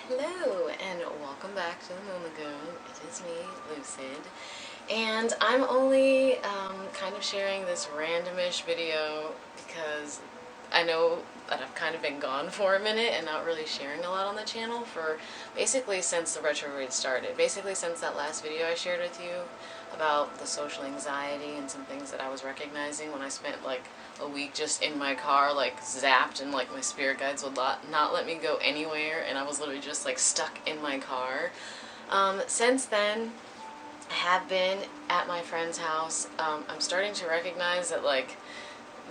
Hello and welcome back to the Moon Lagoon. It is me, Lucid, and I'm only kind of sharing this randomish video because I know that I've kind of been gone for a minute and not really sharing a lot on the channel for basically since the retrograde started. Basically since that last video I shared with you about the social anxiety and some things that I was recognizing when I spent like a week just in my car, like zapped, and like my spirit guides would not let me go anywhere, and I was literally just like stuck in my car. Since then, I have been at my friend's house. I'm starting to recognize that like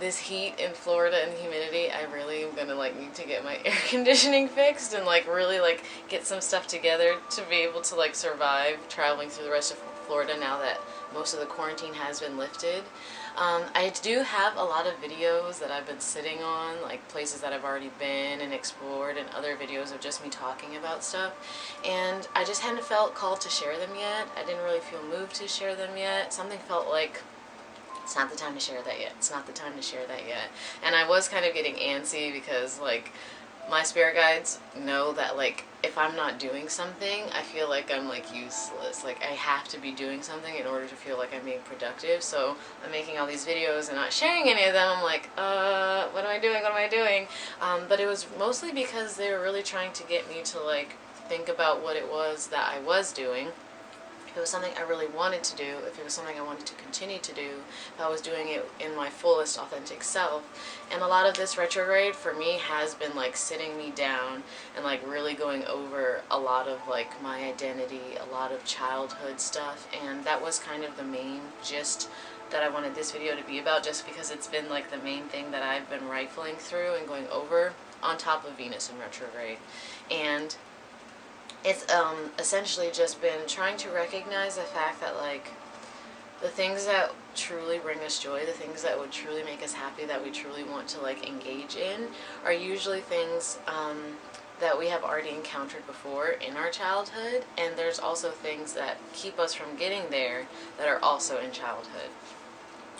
this heat in Florida and the humidity, I really am gonna like need to get my air conditioning fixed and like really like get some stuff together to be able to like survive traveling through the rest of Florida now that most of the quarantine has been lifted. I do have a lot of videos that I've been sitting on, like places that I've already been and explored, and other videos of just me talking about stuff, and I just hadn't felt called to share them yet. I didn't really feel moved to share them yet. Something felt like it's not the time to share that yet. It's not the time to share that yet. And I was kind of getting antsy because like my spirit guides know that like if I'm not doing something, I feel like I'm like useless. Like I have to be doing something in order to feel like I'm being productive. So I'm making all these videos and not sharing any of them. I'm like, what am I doing? What am I doing? But it was mostly because they were really trying to get me to like think about what it was that I was doing, if it was something I really wanted to do, if it was something I wanted to continue to do, if I was doing it in my fullest authentic self. And a lot of this retrograde for me has been like sitting me down and like really going over a lot of like my identity, a lot of childhood stuff, and that was kind of the main gist that I wanted this video to be about, just because it's been like the main thing that I've been rifling through and going over on top of Venus in retrograde. And it's essentially just been trying to recognize the fact that like the things that truly bring us joy, the things that would truly make us happy, that we truly want to like engage in, are usually things that we have already encountered before in our childhood, and there's also things that keep us from getting there that are also in childhood.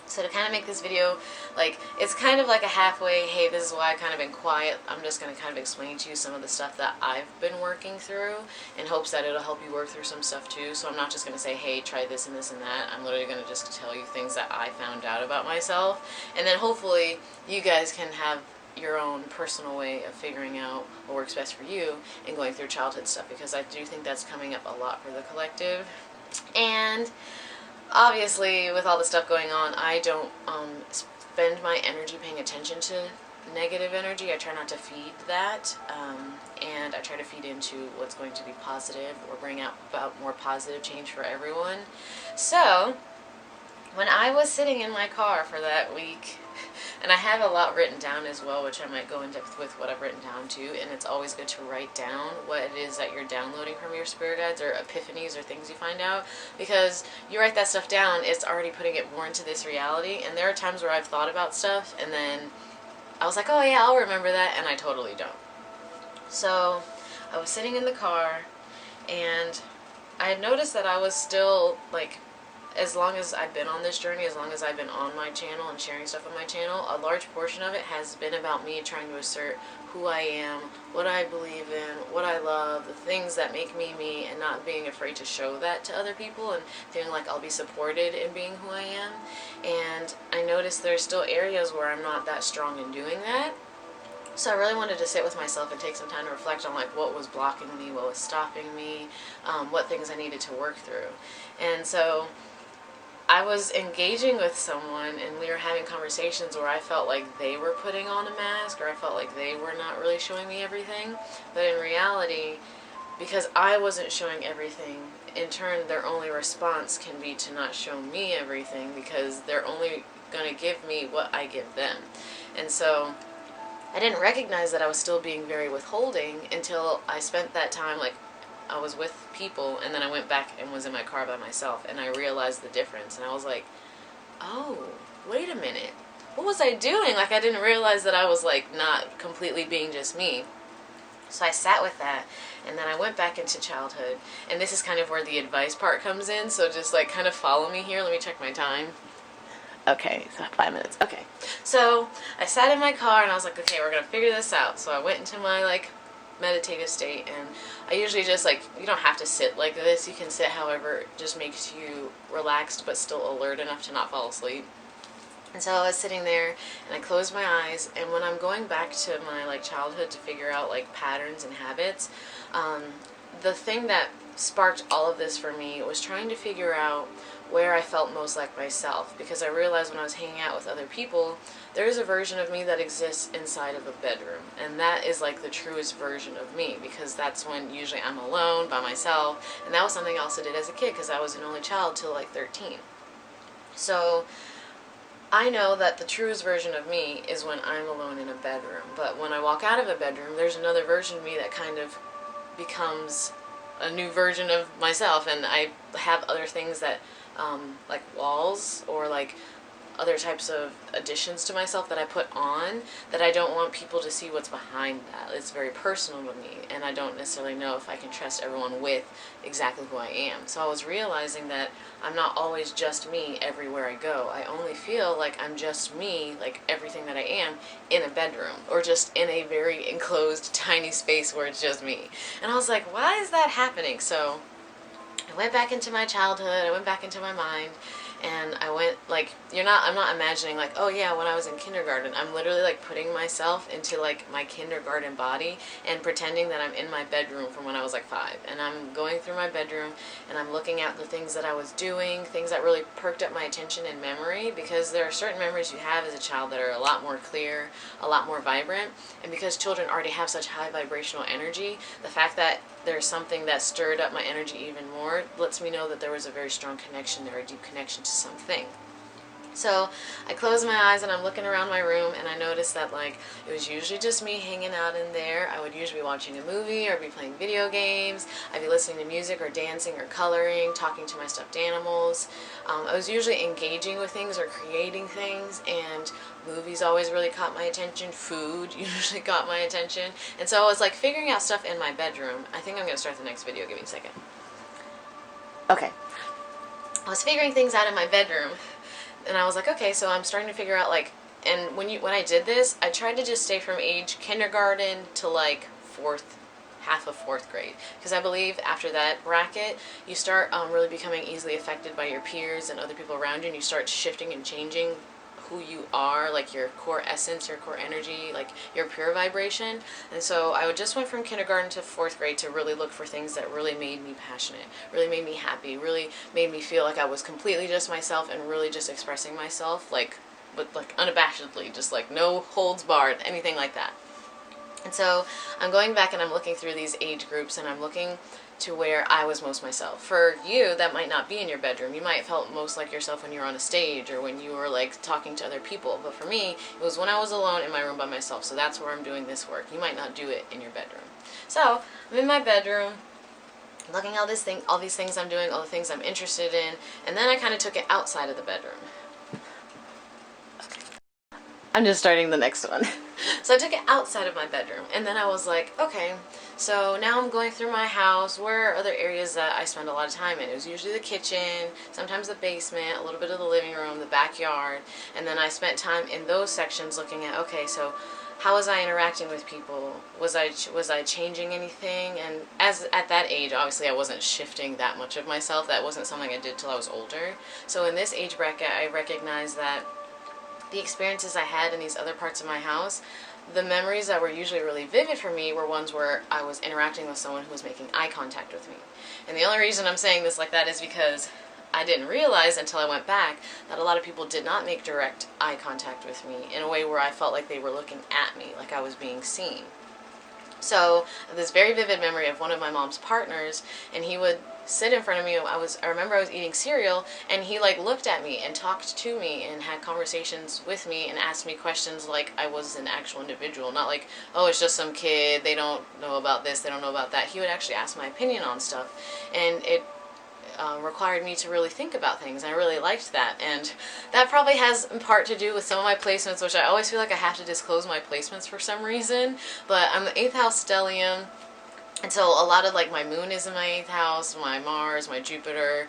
So to kind of make this video, like, it's kind of like a halfway, hey, this is why I've kind of been quiet. I'm just going to kind of explain to you some of the stuff that I've been working through in hopes that it'll help you work through some stuff too. So I'm not just going to say, hey, try this and this and that. I'm literally going to just tell you things that I found out about myself. And then hopefully you guys can have your own personal way of figuring out what works best for you and going through childhood stuff, because I do think that's coming up a lot for the collective. And obviously, with all the stuff going on, I don't spend my energy paying attention to negative energy. I try not to feed that, and I try to feed into what's going to be positive or bring out about more positive change for everyone. So, when I was sitting in my car for that week, and I have a lot written down as well, which I might go in depth with what I've written down too, and it's always good to write down what it is that you're downloading from your spirit guides or epiphanies or things you find out, because you write that stuff down, it's already putting it more into this reality. And there are times where I've thought about stuff and then I was like, oh yeah, I'll remember that, and I totally don't. So I was sitting in the car and I had noticed that I was still like, as long as I've been on this journey, as long as I've been on my channel and sharing stuff on my channel, a large portion of it has been about me trying to assert who I am, what I believe in, what I love, the things that make me me, and not being afraid to show that to other people and feeling like I'll be supported in being who I am. And I noticed there's still areas where I'm not that strong in doing that. So I really wanted to sit with myself and take some time to reflect on like what was blocking me, what was stopping me, what things I needed to work through. And so I was engaging with someone and we were having conversations where I felt like they were putting on a mask, or I felt like they were not really showing me everything. But in reality, because I wasn't showing everything, in turn their only response can be to not show me everything, because they're only going to give me what I give them. And so I didn't recognize that I was still being very withholding until I spent that time like I was with people, and then I went back and was in my car by myself, and I realized the difference, and I was like, oh, wait a minute, what was I doing? Like, I didn't realize that I was like not completely being just me. So I sat with that, and then I went back into childhood, and this is kind of where the advice part comes in, so just like kind of follow me here. Let me check my time. Okay, so 5 minutes. Okay, so I sat in my car and I was like, okay, we're gonna figure this out. So I went into my like meditative state, and I usually just like, you don't have to sit like this, you can sit however just makes you relaxed but still alert enough to not fall asleep. And so I was sitting there and I closed my eyes, and when I'm going back to my like childhood to figure out like patterns and habits, the thing that sparked all of this for me was trying to figure out where I felt most like myself, because I realized when I was hanging out with other people, there's a version of me that exists inside of a bedroom, and that is like the truest version of me, because that's when usually I'm alone by myself, and that was something I also did as a kid because I was an only child till like 13. So I know that the truest version of me is when I'm alone in a bedroom, but when I walk out of a bedroom, there's another version of me that kind of becomes a new version of myself, and I have other things that like walls or like other types of additions to myself that I put on, that I don't want people to see what's behind that. It's very personal to me, and I don't necessarily know if I can trust everyone with exactly who I am. So I was realizing that I'm not always just me everywhere I go. I only feel like I'm just me, like everything that I am, in a bedroom, or just in a very enclosed tiny space where it's just me. And I was like, why is that happening? So I went back into my childhood, I went back into my mind, and I went like, I'm not imagining like, oh yeah, when I was in kindergarten. I'm literally like putting myself into like my kindergarten body and pretending that I'm in my bedroom from when I was like 5. And I'm going through my bedroom and I'm looking at the things that I was doing, things that really perked up my attention and memory, because there are certain memories you have as a child that are a lot more clear, a lot more vibrant. And because children already have such high vibrational energy, the fact that there's something that stirred up my energy even more lets me know that there was a very strong connection there, a deep connection to something. So I close my eyes and I'm looking around my room, and I noticed that like it was usually just me hanging out in there. I would usually be watching a movie or be playing video games. I'd be listening to music or dancing or coloring, talking to my stuffed animals. I was usually engaging with things or creating things, and movies always really caught my attention. Food usually caught my attention. And so I was like figuring out stuff in my bedroom. I think I'm going to start the next video. Give me a second. Okay. I was figuring things out in my bedroom, and I was like, okay, so I'm starting to figure out like, and when I did this, I tried to just stay from age kindergarten to like half of fourth grade, because I believe after that bracket, you start really becoming easily affected by your peers and other people around you, and you start shifting and changing who you are, like your core essence, your core energy, like your pure vibration. And so I just went from kindergarten to fourth grade to really look for things that really made me passionate, really made me happy, really made me feel like I was completely just myself and really just expressing myself, like, but like unabashedly, just like no holds barred, anything like that. And so I'm going back and I'm looking through these age groups, and I'm looking to where I was most myself. For you, that might not be in your bedroom. You might have felt most like yourself when you were on a stage or when you were like talking to other people. But for me, it was when I was alone in my room by myself. So that's where I'm doing this work. You might not do it in your bedroom. So I'm in my bedroom, looking at all these things I'm doing, all the things I'm interested in, and then I kind of took it outside of the bedroom. I'm just starting the next one. So I took it outside of my bedroom, and then I was like, okay, so now I'm going through my house. Where are other areas that I spend a lot of time in? It was usually the kitchen, sometimes the basement, a little bit of the living room, the backyard, and then I spent time in those sections looking at, okay, so how was I interacting with people? Was I changing anything? And at that age, obviously I wasn't shifting that much of myself. That wasn't something I did till I was older. So in this age bracket, I recognized that the experiences I had in these other parts of my house, the memories that were usually really vivid for me were ones where I was interacting with someone who was making eye contact with me. And the only reason I'm saying this like that is because I didn't realize until I went back that a lot of people did not make direct eye contact with me in a way where I felt like they were looking at me, like I was being seen. So this very vivid memory of one of my mom's partners, and he would sit in front of me. I remember I was eating cereal, and he like looked at me and talked to me and had conversations with me and asked me questions like I was an actual individual, not like, oh, it's just some kid, they don't know about this, they don't know about that. He would actually ask my opinion on stuff, and it required me to really think about things. I really liked that, and that probably has in part to do with some of my placements, which I always feel like I have to disclose my placements for some reason. But I'm the 8th house stellium, And so a lot of like my moon is in my 8th house, my Mars, my Jupiter.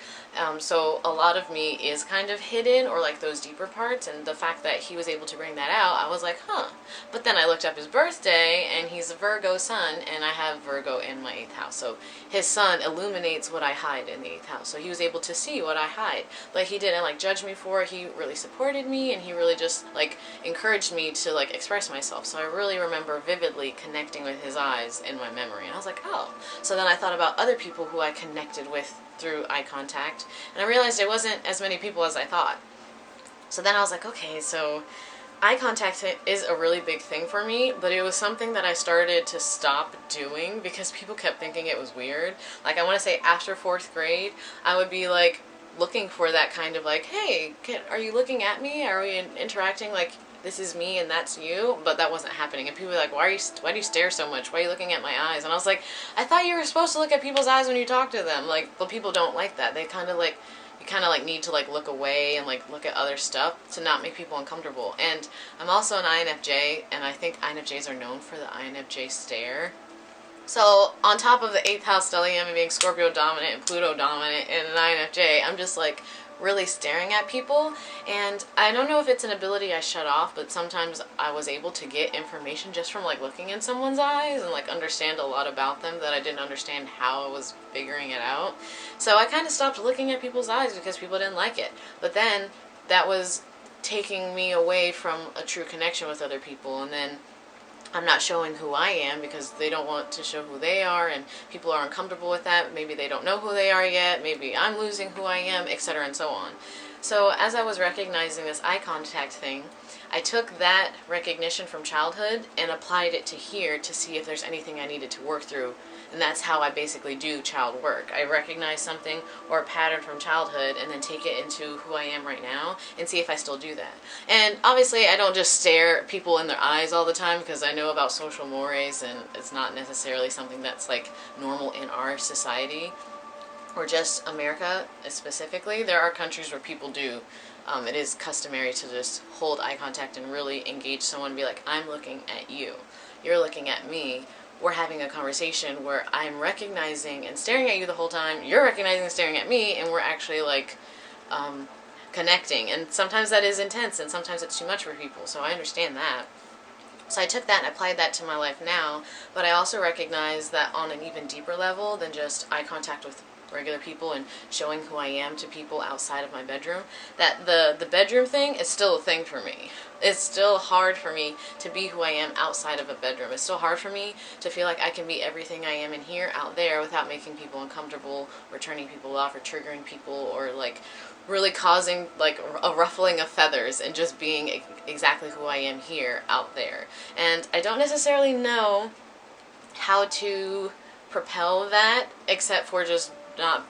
So a lot of me is kind of hidden, or like those deeper parts. And the fact that he was able to bring that out, I was like, huh. But then I looked up his birthday, and he's a Virgo sun, and I have Virgo in my 8th house. So his sun illuminates what I hide in the 8th house. So he was able to see what I hide. But he didn't like judge me for it. He really supported me, and he really just like encouraged me to like express myself. So I really remember vividly connecting with his eyes in my memory. And I was like, oh. So then I thought about other people who I connected with through eye contact, and I realized it wasn't as many people as I thought. So then I was like, okay, so eye contact is a really big thing for me, but it was something that I started to stop doing because people kept thinking it was weird. Like, I want to say after 4th grade, I would be like looking for that kind of like, hey, are you looking at me? Are we interacting? Like, this is me and that's you, but that wasn't happening. And people were like, why do you stare so much? Why are you looking at my eyes? And I was like, I thought you were supposed to look at people's eyes when you talk to them. Like, but people don't like that. They kind of like, you kind of like need to like look away and like look at other stuff to not make people uncomfortable. And I'm also an INFJ, and I think INFJs are known for the INFJ stare. So on top of the 8th house stellium and being Scorpio dominant and Pluto dominant and an INFJ, I'm just like really staring at people. And I don't know if it's an ability I shut off, but sometimes I was able to get information just from like looking in someone's eyes and like understand a lot about them that I didn't understand how I was figuring it out. So I kind of stopped looking at people's eyes because people didn't like it. But then that was taking me away from a true connection with other people, and then I'm not showing who I am because they don't want to show who they are, and people are uncomfortable with that. Maybe they don't know who they are yet. Maybe I'm losing who I am, etc. and so on. So as I was recognizing this eye contact thing, I took that recognition from childhood and applied it to here to see if there's anything I needed to work through. And that's how I basically do child work. I recognize something or a pattern from childhood and then take it into who I am right now and see if I still do that. And obviously I don't just stare people in their eyes all the time because I know about social mores, and it's not necessarily something that's like normal in our society or just America specifically. There are countries where people do. It is customary to just hold eye contact and really engage someone and be like, I'm looking at you. You're looking at me. We're having a conversation where I'm recognizing and staring at you the whole time. You're recognizing and staring at me, and we're actually like connecting. And sometimes that is intense, and sometimes it's too much for people. So I understand that. So I took that and applied that to my life now, but I also recognize that on an even deeper level than just eye contact with regular people and showing who I am to people outside of my bedroom, that the bedroom thing is still a thing for me. It's still hard for me to be who I am outside of a bedroom. It's still hard for me to feel like I can be everything I am in here out there without making people uncomfortable or turning people off or triggering people or like really causing like a ruffling of feathers, and just being exactly who I am here out there. And I don't necessarily know how to propel that except for just not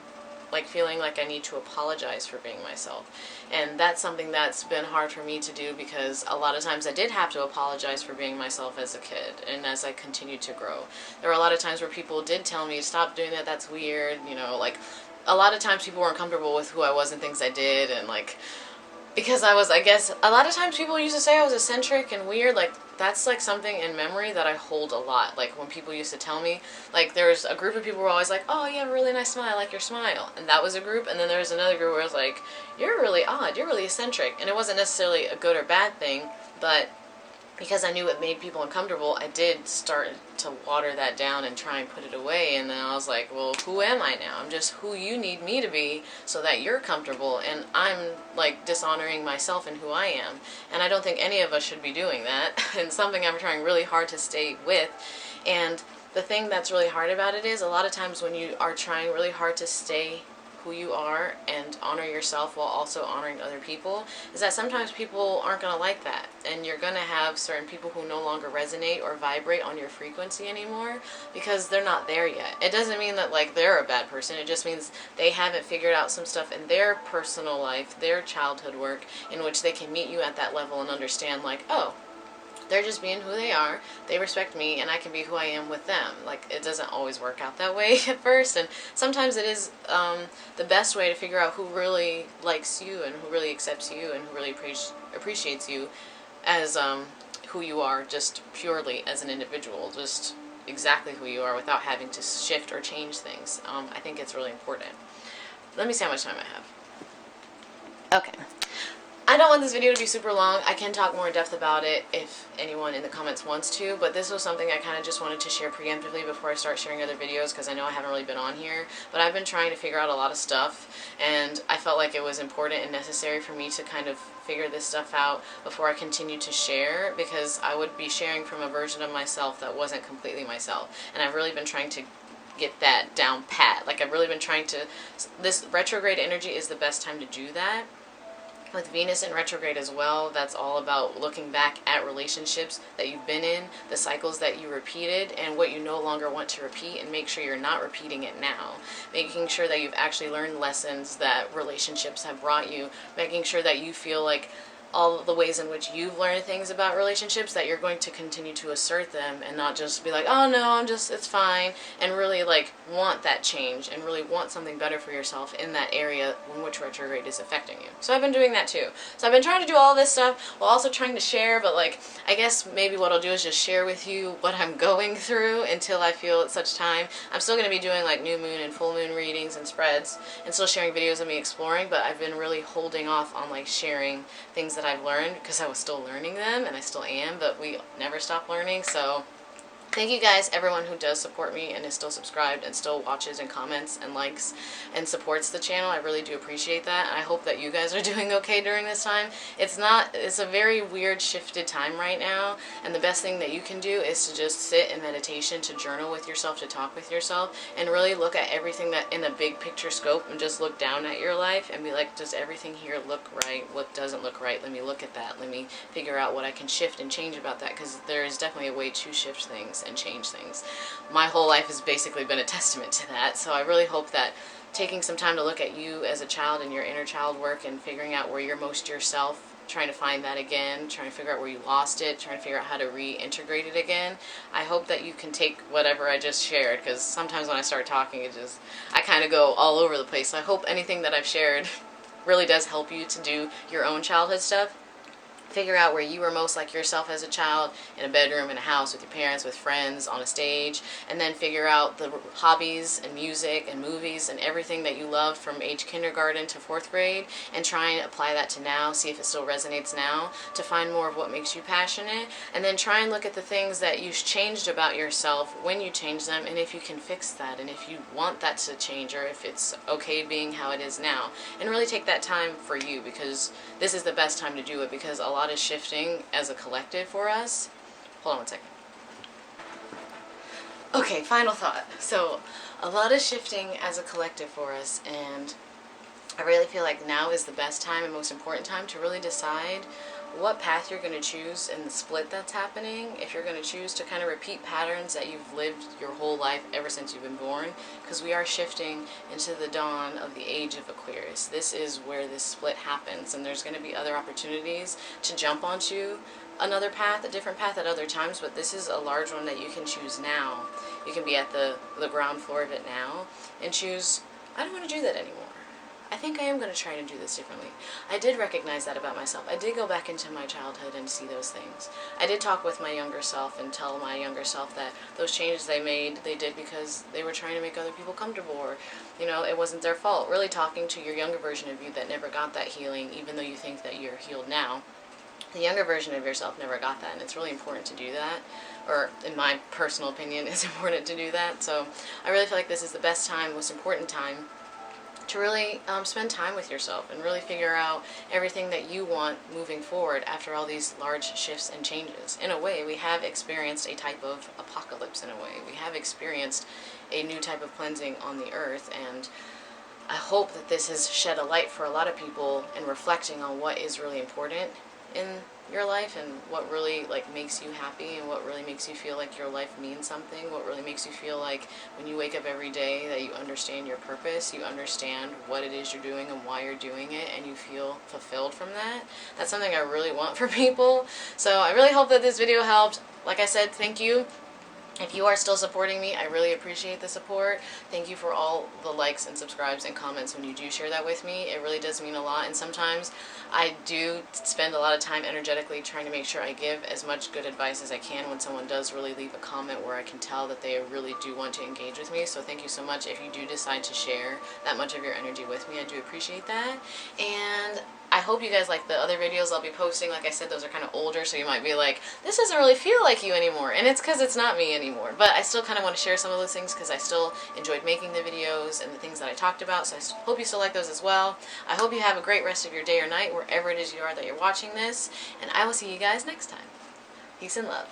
like feeling like I need to apologize for being myself. And that's something that's been hard for me to do because a lot of times I did have to apologize for being myself as a kid and as I continued to grow. There were a lot of times where people did tell me, stop doing that, that's weird, you know, like a lot of times people weren't comfortable with who I was and things I did, and like because I guess, a lot of times people used to say I was eccentric and weird. Like, that's like something in memory that I hold a lot. Like, when people used to tell me, like, there's a group of people who were always like, oh, you have a really nice smile, I like your smile. And that was a group. And then there was another group where it was like, you're really odd, you're really eccentric. And it wasn't necessarily a good or bad thing, but because I knew it made people uncomfortable, I did start to water that down and try and put it away. And then I was like, well, who am I now? I'm just who you need me to be so that you're comfortable. And I'm like dishonoring myself and who I am. And I don't think any of us should be doing that. And something I'm trying really hard to stay with. And the thing that's really hard about it is a lot of times when you are trying really hard to stay who you are and honor yourself while also honoring other people, is that sometimes people aren't going to like that, and you're going to have certain people who no longer resonate or vibrate on your frequency anymore because they're not there yet. It doesn't mean that like they're a bad person, it just means they haven't figured out some stuff in their personal life, their childhood work, in which they can meet you at that level and understand like, oh, they're just being who they are, they respect me, and I can be who I am with them. Like, it doesn't always work out that way at first, and sometimes it is the best way to figure out who really likes you and who really accepts you and who really appreciates you as who you are just purely as an individual, just exactly who you are without having to shift or change things. I think it's really important. Let me see how much time I have. Okay. I don't want this video to be super long. I can talk more in depth about it if anyone in the comments wants to, but this was something I kind of just wanted to share preemptively before I start sharing other videos, because I know I haven't really been on here, but I've been trying to figure out a lot of stuff, and I felt like it was important and necessary for me to kind of figure this stuff out before I continue to share, because I would be sharing from a version of myself that wasn't completely myself, and I've really been trying to get that down pat. Like, I've really been trying to, this retrograde energy is the best time to do that. With Venus in retrograde as well, that's all about looking back at relationships that you've been in, the cycles that you repeated, and what you no longer want to repeat, and make sure you're not repeating it now. Making sure that you've actually learned lessons that relationships have brought you, making sure that you feel like all of the ways in which you've learned things about relationships, that you're going to continue to assert them and not just be like, oh no, it's fine, and really like want that change and really want something better for yourself in that area in which retrograde is affecting you. So I've been doing that too. So I've been trying to do all this stuff while also trying to share, but like, I guess maybe what I'll do is just share with you what I'm going through until I feel at such time. I'm still going to be doing like new moon and full moon readings and spreads and still sharing videos of me exploring, but I've been really holding off on like sharing things that I've learned because I was still learning them, and I still am, but we never stop learning. So thank you guys, everyone who does support me and is still subscribed and still watches and comments and likes and supports the channel. I really do appreciate that. I hope that you guys are doing okay during this time. It's a very weird shifted time right now, and the best thing that you can do is to just sit in meditation, to journal with yourself, to talk with yourself, and really look at everything that in a big picture scope, and just look down at your life and be like, does everything here look right? What doesn't look right? Let me look at that. Let me figure out what I can shift and change about that, because there is definitely a way to shift things and change things. My whole life has basically been a testament to that, so I really hope that taking some time to look at you as a child and your inner child work and figuring out where you're most yourself, trying to find that again, trying to figure out where you lost it, trying to figure out how to reintegrate it again. I hope that you can take whatever I just shared, because sometimes when I start talking, I kind of go all over the place. So I hope anything that I've shared really does help you to do your own childhood stuff. Figure out where you were most like yourself as a child, in a bedroom, in a house, with your parents, with friends, on a stage, and then figure out the hobbies and music and movies and everything that you loved from age kindergarten to 4th grade, and try and apply that to now, see if it still resonates now, to find more of what makes you passionate, and then try and look at the things that you changed about yourself when you changed them, and if you can fix that, and if you want that to change, or if it's okay being how it is now, and really take that time for you, because this is the best time to do it, because a lot is shifting as a collective for us. Hold on one second. Okay, final thought. So, a lot is shifting as a collective for us, and I really feel like now is the best time and most important time to really decide what path you're going to choose in the split that's happening. If you're going to choose to kind of repeat patterns that you've lived your whole life ever since you've been born, because we are shifting into the dawn of the age of Aquarius. This is where this split happens, and there's going to be other opportunities to jump onto another path, a different path at other times, but this is a large one that you can choose now. You can be at the ground floor of it now and choose, I don't want to do that anymore. I think I am going to try to do this differently. I did recognize that about myself. I did go back into my childhood and see those things. I did talk with my younger self and tell my younger self that those changes they made, they did because they were trying to make other people comfortable, or, you know, it wasn't their fault. Really talking to your younger version of you that never got that healing, even though you think that you're healed now. The younger version of yourself never got that, and it's really important to do that, or in my personal opinion, it's important to do that. So I really feel like this is the best time, most important time, to really spend time with yourself and really figure out everything that you want moving forward after all these large shifts and changes. In a way, we have experienced a type of apocalypse in a way. We have experienced a new type of cleansing on the earth, and I hope that this has shed a light for a lot of people in reflecting on what is really important in your life and what really makes you happy and what really makes you feel like your life means something, what really makes you feel like when you wake up every day that you understand your purpose, you understand what it is you're doing and why you're doing it, and you feel fulfilled from that. That's something I really want for people. So I really hope that this video helped. Like I said, thank you If you are still supporting me, I really appreciate the support. Thank you for all the likes and subscribes and comments when you do share that with me. It really does mean a lot, and sometimes I do spend a lot of time energetically trying to make sure I give as much good advice as I can when someone does really leave a comment where I can tell that they really do want to engage with me. So thank you so much if you do decide to share that much of your energy with me. I do appreciate that. And I hope you guys like the other videos I'll be posting. Like I said, those are kind of older, so you might be like, this doesn't really feel like you anymore. And it's because it's not me anymore. But I still kind of want to share some of those things because I still enjoyed making the videos and the things that I talked about. So I hope you still like those as well. I hope you have a great rest of your day or night, wherever it is you are that you're watching this. And I will see you guys next time. Peace and love.